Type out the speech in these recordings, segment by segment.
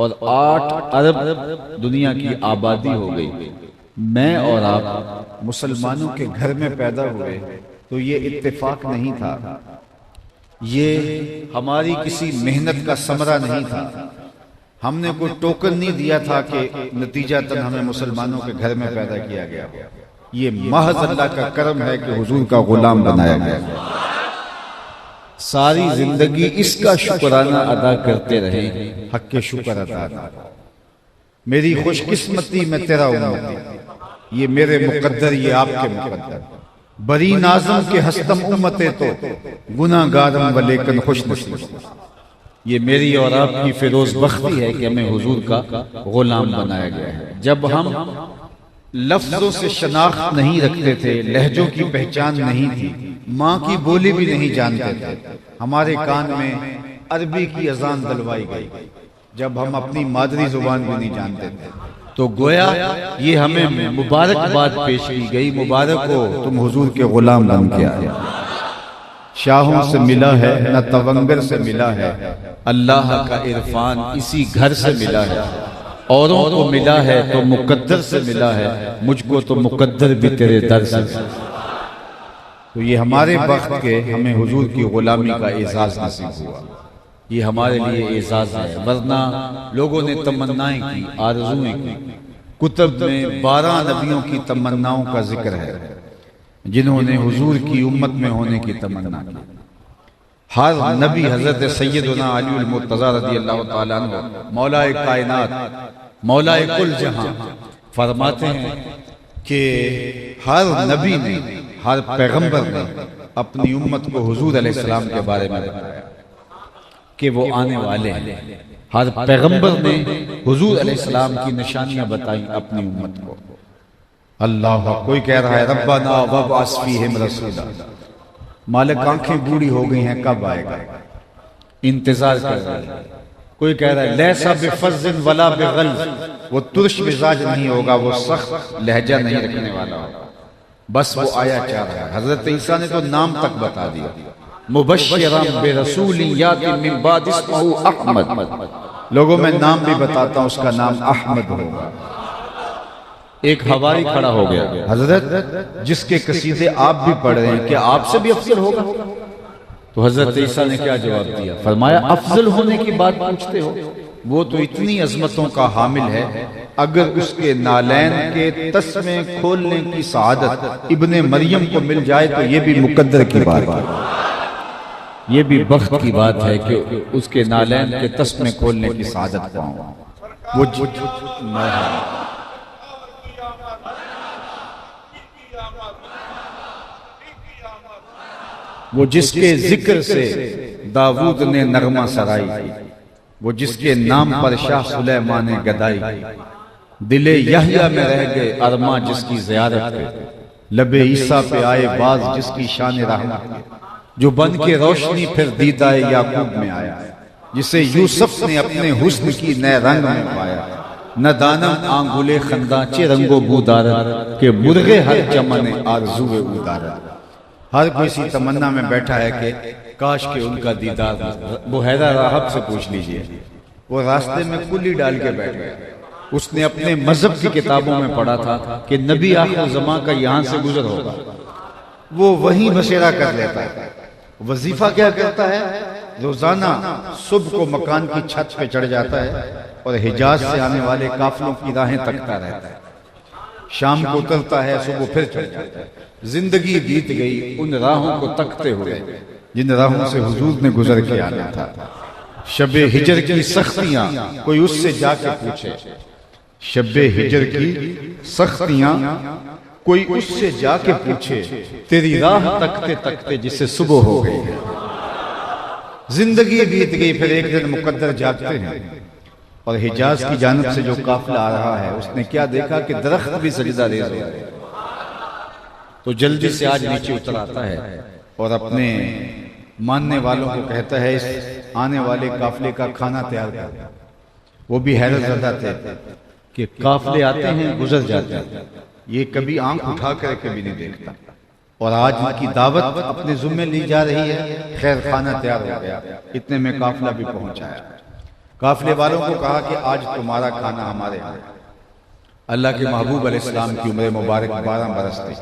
اور 8 ارب دنیا کی آبادی ہو گئی، میں اور آپ مسلمانوں کے گھر میں پیدا ہوئے، تو یہ اتفاق نہیں تھا، یہ ہماری کسی محنت کا ثمرہ نہیں تھا، ہم نے کوئی ٹوکن نہیں دیا تھا کہ نتیجتاً ہمیں مسلمانوں کے گھر میں پیدا کیا گیا، یہ محض اللہ کا کرم ہے کہ حضور کا غلام بنایا گیا۔ ساری زندگی اس کا شکرانہ ادا کرتے رہے، حق کے شکر ادا کرو۔ میری خوش قسمتی میں تیرا امتی، یہ میرے مقدر، یہ آپ کے مقدر، بری نازم کے ہستم امت تو گناہ گارم و لیکن خوش نصیب۔ یہ میری اور آپ کی فیروز بختی ہے کہ ہمیں حضور کا غلام بنایا گیا ہے۔ جب ہم لفظوں سے شناخت نہیں رکھتے تھے، لہجوں کی پہچان نہیں تھی، ماں کی بولی بھی نہیں جانتے تھے، ہمارے کان میں عربی کی اذان دلوائی گئی جب ہم اپنی مادری زبان بھی نہیں جانتے تھے، تو گویا یہ ہمیں مبارکباد پیش کی گئی، مبارک ہو تم حضور کے غلام بن کے آئے۔ شاہوں سے ملا ہے نہ تونگر سے ملا ہے، اللہ کا عرفان اسی گھر سے ملا ہے، اوروں کو ملا ہے تو مقدر سے ملا ہے، مجھ کو تو مقدر بھی تیرے در سے ملا۔ تو یہ ہمارے وقت کے ہمیں حضور کی غلامی کا اعزاز نصیب ہوا، یہ ہمارے لیے اعزاز ہے، ورنہ لوگوں نے تمنائیں کی، آرزویں کی۔ کتب میں 12 نبیوں کی تمناؤں کا ذکر ہے جنہوں نے حضور کی امت میں ہونے کی تمنا کی۔ ہر نبی حضرت سیدنا علی المرتضی رضی اللہ تعالیٰ عنہ مولا کائنات، مولا کل جہاں، فرماتے ہیں کہ ہر نبی نے، ہر پیغمبر نے اپنی امت کو حضور علیہ السلام کے بارے میں بتایا کہ وہ آنے والے ہیں۔ ہر پیغمبر نے حضور علیہ السلام کی نشانیاں بتائیں اپنی امت کو۔ اللہ، کوئی کہہ رہا ہے ربنا وابعث فیہم رسولا، مالک آنکھیں بوڑھی ہو گئی ہیں، کب آئے گا، انتظار کر رہا ہے۔ کوئی کہہ رہا ہے لیسا بفظ ولا بغلظ، وہ ترش مزاج نہیں ہوگا، وہ سخت لہجہ نہیں رکھنے والا ہوگا، بس وہ آیا چاہ رہا ہے۔ حضرت عیسیٰ نے تو نام تک بتا دیا، مبشرا برسول یاتی من بعد اسمہ احمد، لوگوں میں نام بھی بتاتا ہوں، اس کا نام احمد ہوگا۔ ایک حواری کھڑا ہو گیا، حضرت جس کے قصیدے آپ بھی پڑھ رہے ہیں، کیا آپ سے بھی افضل ہوگا؟ تو حضرت عیسیٰ نے کیا جواب دیا؟ فرمایا افضل ہونے کی بات پوچھتے ہو، وہ تو اتنی عظمتوں کا حامل ہے، اگر اس کے نالین کے تسمے کھولنے کی سعادت ابن مریم کو مل جائے تو یہ بھی مقدر کی بات ہے، یہ بھی بخت کی بات ہے کہ اس کے نالین کے تسمے کھولنے کی سعادت پاؤں۔ وہ جس کے ذکر سے داؤد نے نغمہ سرائی، وہ جس کے نام پر شاہ سلیمان نے گدائی، دل یحییٰ میں رہ گئے ارماں جس کی زیارت پہ، لب عیسیٰ پہ آئے باز جس کی شان رحمت، جو بن کے روشنی پھر دیدہ یعقوب میں آیا، جسے یوسف نے اپنے حسن کی نئے رنگ میں پایا، نہ دانم آنگلے خنداں چے رنگو بودارت، کہ مرغے ہر چمن آرزوے اودارت۔ ہر کسی تمنا میں بیٹھا ہے کہ کاش کہ ان کا دیدار، بحیرہ راہب سے پوچھ لیجئے، وہ راستے میں کلی ڈال کے بیٹھ گیا، اس نے اپنے مذہب کی کتابوں میں پڑھا تھا کہ نبی آخر زمان کا یہاں سے گزر ہوگا، وہ وہیں بسیرا کر لیتا ہے۔ وظیفہ کیا کرتا ہے؟ روزانہ صبح کو مکان کی چھت پہ چڑھ جاتا ہے اور حجاز سے آنے والے قافلوں کی راہیں تکتا رہتا ہے، شام کو اترتا ہے، صبح پھر چڑھ جاتا ہے۔ زندگی بیت گئی ان راہوں کو تکتے ہوئے جن راہوں سے حضور نے گزر کے آنا تھا۔ شب ہجر کی سختیاں کوئی اس سے جا کے پوچھے، شب ہجر کی سختیاں کوئی اس سے جا کے پوچھے، تیری راہ تکتے تکتے جسے صبح ہو گئی ہے۔ زندگی بیت گئی، پھر ایک دن مقدر جاگتے ہیں اور حجاز کی جانب سے جو قافلہ آ رہا ہے، اس نے کیا دیکھا کہ درخت بھی سجدہ ریز ہو گئے، تو جلدی سے آج نیچے اتر آتا ہے اور اپنے ماننے والوں کو کہتا ہے اس آنے والے قافلے کا کھانا تیار کر۔ وہ بھی حیرت زدہ تھے کہ قافلے آتے ہیں گزر جاتے ہیں، یہ کبھی آنکھ اٹھا کر کبھی نہیں دیکھتا، اور آج ان کی دعوت اپنے ذمہ لی جا رہی ہے، خیر کھانا تیار ہو گیا، اتنے میں قافلہ بھی پہنچ آیا۔ قافلے والوں کو کہا کہ آج تمہارا کھانا ہمارے یہاں۔ اللہ کے محبوب علیہ السلام کی عمر مبارک 12 برس تھی،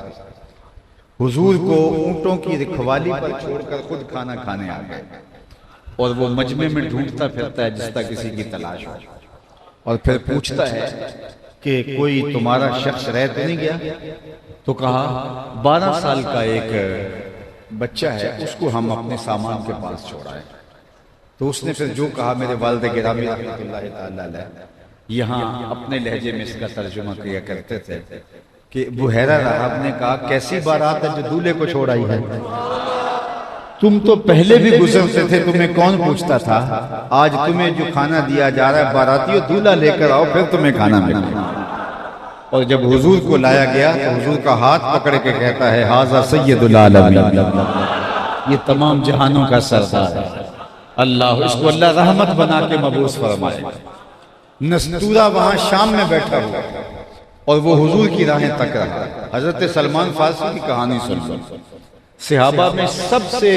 حضور کو اونٹوں کی رکھوالی پر چھوڑ کر خود کھانا کھانے آ گئے، اور وہ مجمع میں ڈھونڈتا پھرتا ہے جس طرح کسی کی تلاش ہو، اور پھر پوچھتا ہے کہ کوئی تمہارا شخص رہ تو نہیں گیا؟ تو کہا 12 سال کا ایک بچہ ہے، اس کو ہم اپنے سامان کے پاس چھوڑا ہے۔ تو اس نے پھر جو کہا، میرے والد گرامی رحمۃ اللہ تعالی علیہ یہاں اپنے لہجے میں اس کا ترجمہ کیا کرتے تھے کہ بحیرہ راہب نے کہا کیسی بارات ہے جو دولہے کو چھوڑ آئی ہے؟ تم تو پہلے بھی گزرتے تھے، تمہیں کون پوچھتا تھا؟ آج تمہیں جو کھانا دیا جا رہا ہے، باراتیوں دولہا لے کر آؤ پھر تمہیں کھانا ملے۔ اور جب حضور کو لایا گیا تو حضور کا ہاتھ پکڑ کے کہتا ہے ھذا سید العالمین، یہ تمام جہانوں کا سردار ہے، اللہ اس کو اللہ رحمت بنا کے مبعوث فرمائے۔ نستورہ وہاں شام میں بیٹھا ہوا اور وہ حضور کی راہیں تک رہا۔ حضرت سلمان فارسی کی کہانی سن، صحابہ میں سب سے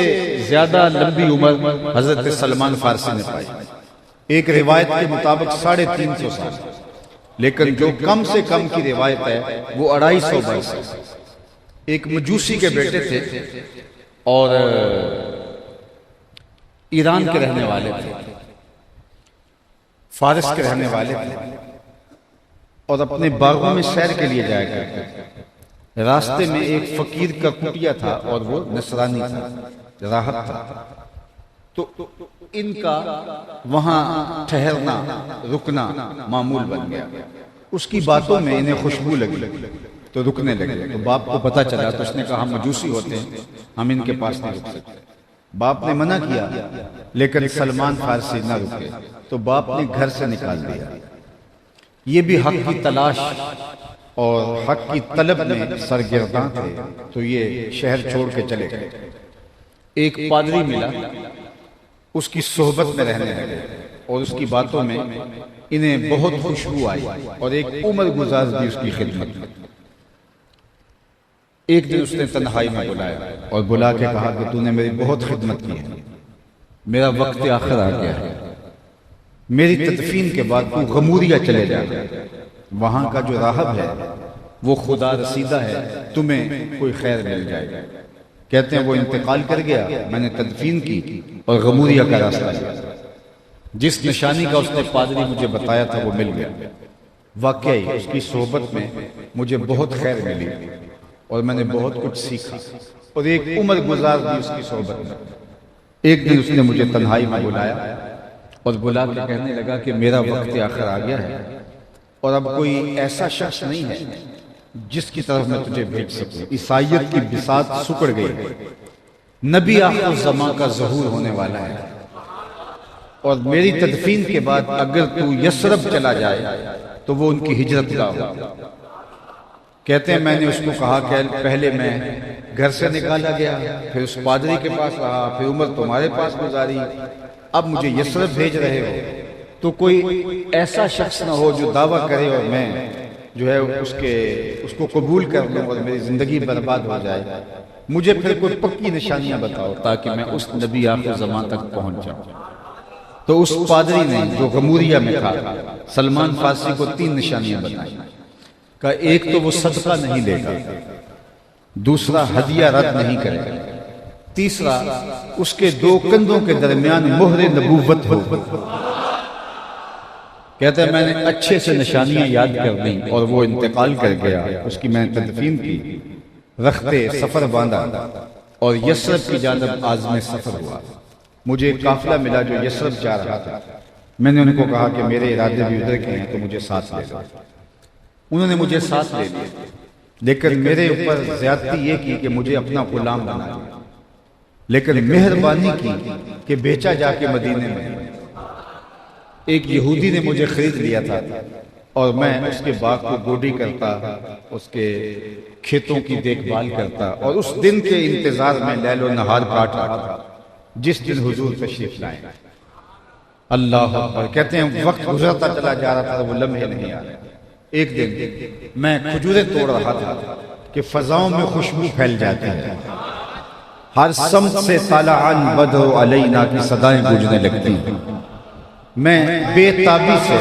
زیادہ لمبی عمر حضرت سلمان فارسی نے پائی، ایک روایت کے مطابق 350 سال، لیکن جو کم سے کم کی روایت ہے وہ 250 برس ہے۔ ایک مجوسی کے بیٹے تھے اور ایران کے رہنے والے تھے، فارس کے رہنے والے تھے، اور اپنے باغوں میں سیر کے لیے جایا کرتے تھے۔ راستے میں ایک فقیر کا کٹیا تھا اور وہ نصرانی تھا، راہب تھا، تو ان کا وہاں ٹھہرنا رکنا معمول بن گیا۔ اس کی باتوں میں انہیں خوشبو لگی تو رکنے لگے، تو باپ کو پتہ چلا تو اس نے کہا ہم مجوسی ہوتے ہیں، ہم ان کے پاس نہیں رک سکتے۔ باپ نے منع کیا لیکن سلمان فارسی نہ رکے تو باپ نے گھر سے نکال دیا۔ یہ بھی حق کی تلاش اور حق کی طلب میں سرگرداں تھے تو یہ شہر چھوڑ کے چلے گئے۔ ایک پادری ملا، اس کی صحبت میں رہنے لگے اور اس کی باتوں میں انہیں بہت خوشبو آئی اور ایک عمر گزار دی اس کی خدمت میں۔ ایک دن اس نے تنہائی میں بلایا اور بلا کے کہا کہ تو نے میری بہت خدمت کی ہے، میرا وقت آخر آ گیا ہے، میری تدفین کے بعد تو غموریہ چلے جا، وہاں کا جو راہب ہے وہ خدا رسیدہ ہے، تمہیں کوئی خیر مل جائے گا۔ کہتے ہیں وہ انتقال کر گیا، میں نے تدفین کی اور غموریہ کا راستہ لیا، جس نشانی کا اس نے پادری مجھے بتایا تھا وہ مل گیا۔ واقعی اس کی صحبت میں مجھے بہت خیر ملی اور میں نے بہت کچھ سیکھا اور ایک عمر گزار دی اس کی صحبت میں۔ ایک دن اس نے مجھے تنہائی میں بلایا اور بلا کے کہنے لگا کہ میرا وقت آخر آ گیا ہے اور اب کوئی ایسا شخص نہیں ہے جس کی طرف میں تجھے بھیج سکوں، عیسائیت کی بساط سکڑ گئی، نبی آخر الزمان کا ظہور ہونے والا ہے، اور میری تدفین کے بعد اگر تو یثرب چلا جائے تو وہ ان کی ہجرت گاہ ہوگا۔ کہتے ہیں میں نے اس کو کہا کہ پہلے میں گھر سے نکالا گیا، پھر اس پادری کے پاس رہا، پھر عمر تمہارے پاس گزاری، اب مجھے یثرب بھیج رہے ہو، تو کوئی ایسا شخص نہ ہو جو دعویٰ کرے اور میں جو ہے اس کو قبول کر لوں اور میری زندگی برباد ہو جائے، مجھے پھر کوئی پکی نشانیاں بتاؤ تاکہ میں اس نبی آخر زمان تک پہنچ جاؤں۔ تو اس پادری نے جو غموریہ میں تھا سلمان فارسی کو 3 نشانیاں بتائیں، کہ ایک تو وہ صدقہ نہیں لے گا، دوسرا ہدیہ رد نہیں کرے گا، تیسرا اس کے 2 کندھوں کے درمیان مہر نبوت ہو۔ کہتے ہیں میں نے اچھے سے نشانیاں یاد کر دیں اور وہ انتقال کر گیا، اس کی میں نے تدفین کی، رخت سفر باندھا اور یثرب کی جانب عازم سفر ہوا۔ مجھے ایک قافلہ ملا جو یثرب جا رہا تھا، میں نے ان کو کہا کہ میرے ارادے بھی ادھر کے ہیں تو مجھے ساتھ لے لو۔ انہوں نے مجھے ساتھ لے لیا، لیکن میرے اوپر زیادتی یہ کی کہ مجھے اپنا غلام بنا لیا، لیکن مہربانی کی کہ بیچا جا کے مدینے میں۔ ایک یہودی نے مجھے خرید لیا تھا اور میں اس کے باغ کو گوڈی کرتا، اس کے کھیتوں کی دیکھ بھال کرتا اور اس دن کے انتظار میں لیل و نہار کاٹ رہا تھا جس دن حضور تشریف لائیں۔ اللہ اکبر۔ کہتے ہیں وقت گزرتا چلا جا رہا تھا، وہ لمحے نہیں آ رہے۔ ایک دن میں کھجوریں توڑ رہا تھا کہ فضاؤں میں خوشبو پھیل جاتی ہے، ہر سمت سے طالعاً بدر علینا کی صدائیں گونجنے لگتی ہیں۔ میں بے تابی سے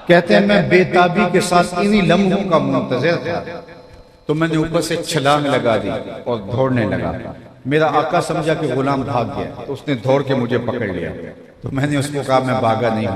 کہتے ہیں میں بے تابی کے ساتھ انہی لمحوں کا منتظر تھا تو میں نے اوپر سے چھلانگ لگا دی اور دوڑنے لگا. میرا آقا سمجھا کہ غلام بھاگ گیا تو اس نے دوڑ کے مجھے پکڑ لیا. تو میں نے اس کو کہا میں بھاگا نہیں ہوں.